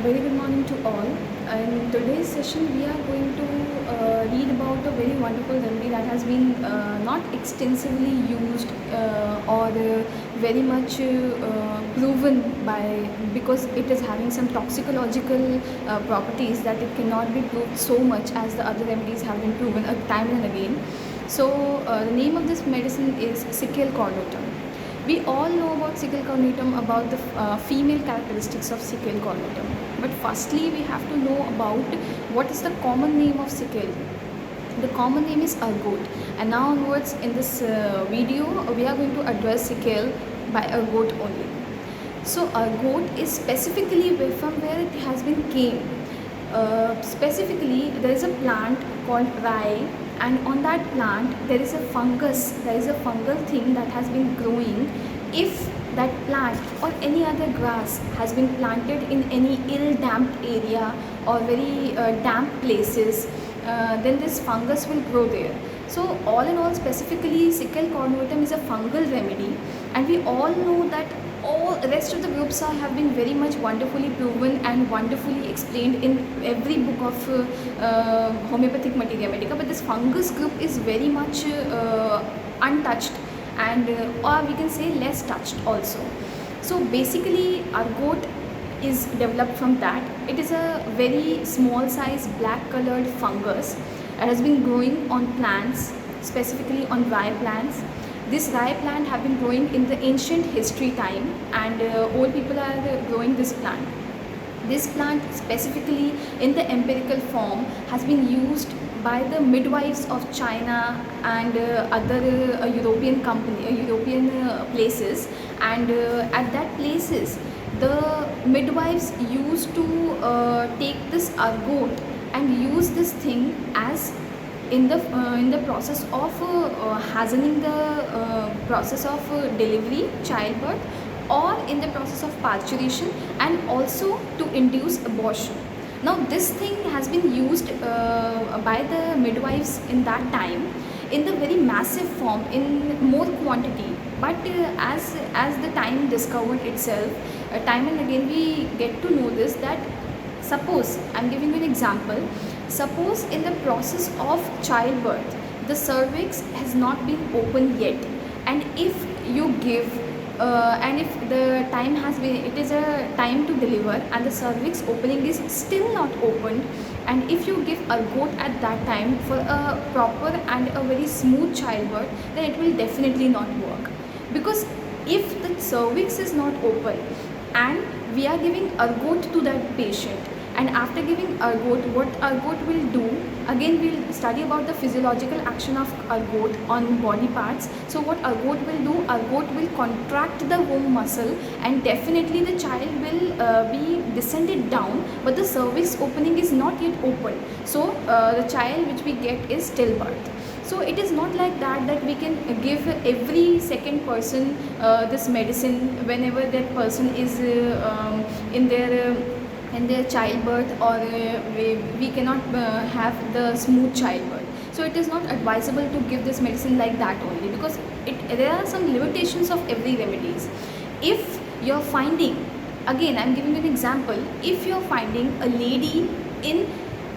Very good morning to all. In today's session, we are going to read about a very wonderful remedy that has been not extensively used or very much proven by, because it is having some toxicological properties that it cannot be proved so much as the other remedies have been proven time and again. So the name of this medicine is Sickle cornutum. We all know about Sickle cornutum, about the female characteristics of Sickle cornutum. But firstly, we have to know about what is the common name of sickle. The common name is ergot. And now onwards in this video, we are going to address sickle by ergot only. So ergot is specifically from where it has been came. Specifically, there is a plant called rye, and on that plant there is a fungus. There is a fungal thing that has been growing. If that plant or any other grass has been planted in any ill damped area or very damp places, then this fungus will grow there. So all in all, specifically Sickle cornutum is a fungal remedy, and we all know that all rest of the groups have been very much wonderfully proven and wonderfully explained in every book of homeopathic materia medica, but this fungus group is very much untouched, and or we can say less touched also. So basically ergot is developed from that. It is a very small size black colored fungus that has been growing on plants, specifically on rye plants. This rye plant have been growing in the ancient history time, and old people are growing this plant. This plant specifically in the empirical form has been used by the midwives of China and other European places, and at that places the midwives used to take this ergot and use this thing as in the process of hastening the process of delivery, childbirth, or in the process of parturition, and also to induce abortion. Now this thing has been used by the midwives in that time in the very massive form, in more quantity, but as the time discovered itself, time and again we get to know this, that suppose I'm giving you an example. Suppose in the process of childbirth the cervix has not been open yet, and if you give and if the time has been, it is a time to deliver and the cervix opening is still not opened, and if you give ergot at that time for a proper and a very smooth childbirth, then it will definitely not work. Because if the cervix is not open and we are giving ergot to that patient, and after giving ergot, what ergot will do, again we'll study about the physiological action of ergot on body parts. So what ergot will do, ergot will contract the womb muscle, and definitely the child will be descended down, but the cervix opening is not yet open. So the child which we get is stillbirth. So it is not like that we can give every second person this medicine whenever that person is in their childbirth, or we cannot have the smooth childbirth. So it is not advisable to give this medicine like that only, because there are some limitations of every remedies. If you're finding, again I'm giving you an example, if you're finding a lady in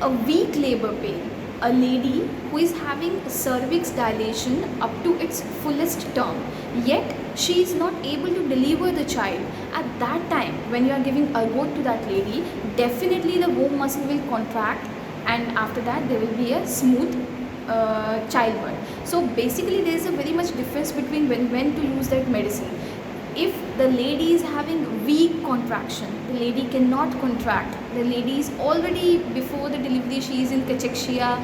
a weak labor pain, a lady who is having cervix dilation up to its fullest term, yet she is not able to deliver the child, at that time when you are giving ergot to that lady, definitely the womb muscle will contract, and after that there will be a smooth childbirth. So basically there is a very much difference between when to use that medicine. If the lady is having weak contraction, the lady cannot contract, the lady is already before the delivery, she is in cachexia,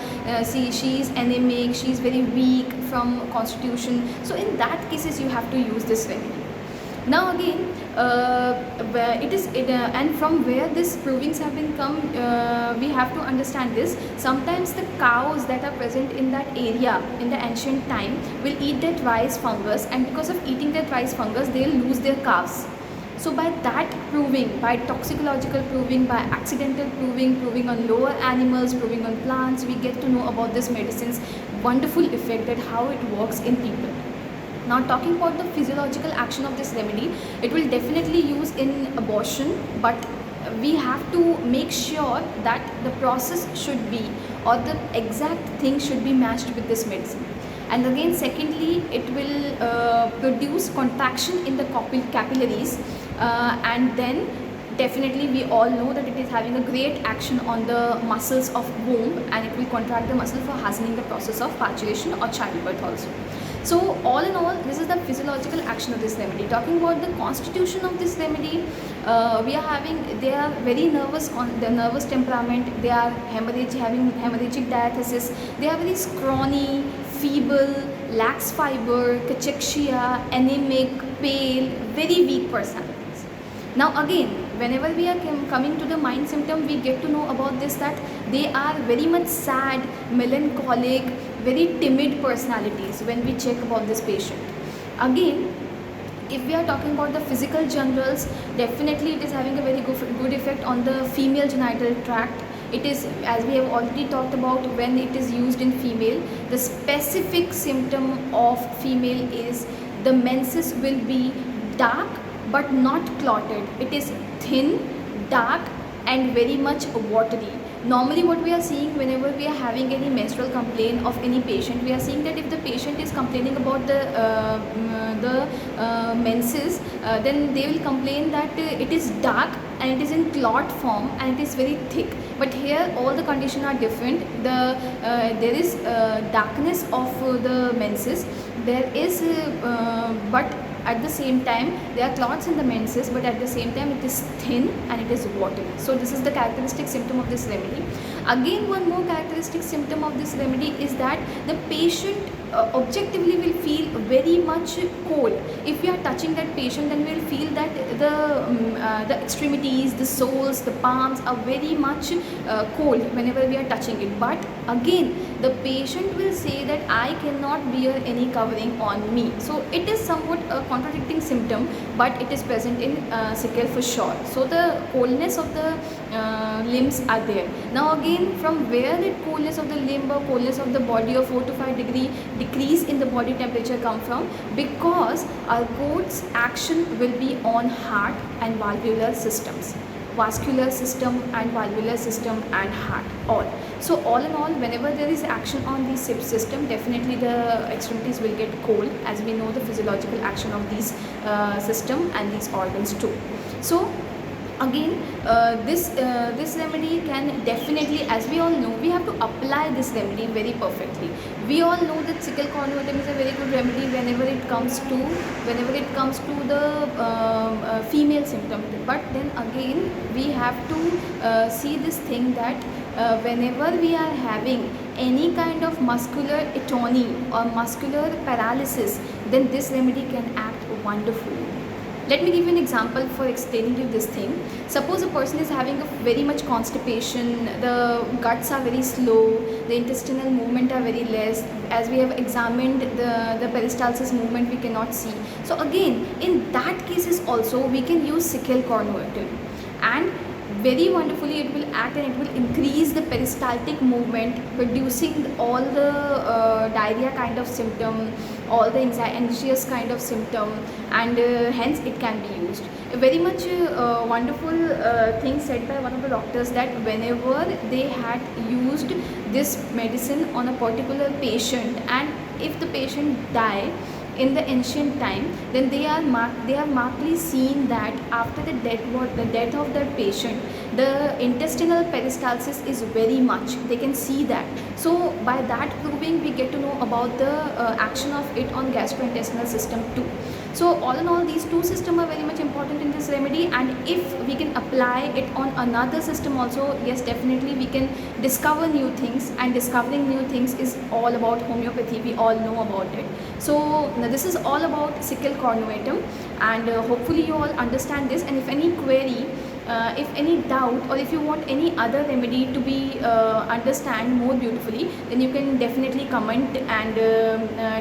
she is anemic, she is very weak from constitution, so in that cases you have to use this remedy. Now again, and from where these provings have been come, we have to understand this. Sometimes the cows that are present in that area in the ancient time will eat that rice fungus, and because of eating that rice fungus they will lose their calves. So by that proving, by toxicological proving, by accidental proving on lower animals, proving on plants, we get to know about this medicine's wonderful effect, that how it works in people. Now talking about the physiological action of this remedy, it will definitely use in abortion, but we have to make sure that the process should be, or the exact thing should be matched with this medicine. And again, secondly, it will produce contraction in the capillaries, and then definitely we all know that it is having a great action on the muscles of womb, and it will contract the muscle for hastening the process of parturition or childbirth also. So all in all, this is the physiological action of this remedy. Talking about the constitution of this remedy, they are very nervous, the nervous temperament, they are having hemorrhagic diathesis, they are very scrawny, feeble, lax fiber, cachexia, anemic, pale, very weak personalities. Now again, whenever we are coming to the mind symptom, we get to know about this, that they are very much sad, melancholic, very timid personalities when we check about this patient. Again, if we are talking about the physical generals, definitely it is having a very good effect on the female genital tract. It is, as we have already talked about, when it is used in female, the specific symptom of female is the menses will be dark but not clotted. It is thin, dark and very much watery. Normally what we are seeing whenever we are having any menstrual complaint of any patient, we are seeing that if the patient is complaining about the menses, then they will complain that it is dark and it is in clot form and it is very thick. But here all the conditions are different. There is darkness of the menses, there is but at the same time there are clots in the menses, but at the same time it is thin and it is watery. So this is the characteristic symptom of this remedy. Again, one more characteristic symptom of this remedy is that the patient objectively will feel very much cold. If we are touching that patient, then we will feel that the extremities, the soles, the palms are very much cold whenever we are touching it. But again, the patient will say that I cannot wear any covering on me. So it is somewhat a contradicting symptom, but it is present in sickle for sure. So the coldness of the limbs are there. Now again, from where the coldness of the limb or coldness of the body of 4 to 5 degree decrease in the body temperature come from? Because our code's action will be on heart and valvular systems, vascular system and valvular system and heart, all. So all in all, whenever there is action on the system, definitely the extremities will get cold, as we know the physiological action of these system and these organs too. So again, this remedy can definitely, as we all know, we have to apply this remedy very perfectly. We all know that sickle cornuatum is a very good remedy whenever it comes to the female symptom. But then again, we have to see this thing that whenever we are having any kind of muscular atony or muscular paralysis, then this remedy can act wonderfully. Let me give you an example for explaining you this thing. Suppose a person is having a very much constipation, the guts are very slow, the intestinal movement are very less. As we have examined the peristalsis movement, we cannot see. So again, in that cases also, we can use sickle cornuatum, and very wonderfully it will act and it will increase the peristaltic movement, producing all the diarrhea kind of symptom, all the anxious kind of symptom, and hence it can be used. A very much wonderful thing said by one of the doctors, that whenever they had used this medicine on a particular patient, and if the patient died in the ancient time, then they have markedly seen that after the death of that patient, the intestinal peristalsis is very much, they can see that. So by that proving, we get to know about the action of it on gastrointestinal system too. So all in all, these two systems are very much important in this remedy, and if we can apply it on another system also, yes, definitely we can discover new things, and discovering new things is all about homeopathy. We all know about it. So now this is all about sickle cornuatum, and hopefully you all understand this. And if any query, if any doubt, or if you want any other remedy to be understand more beautifully, then you can definitely comment and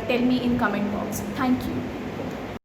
tell me in comment box. Thank you.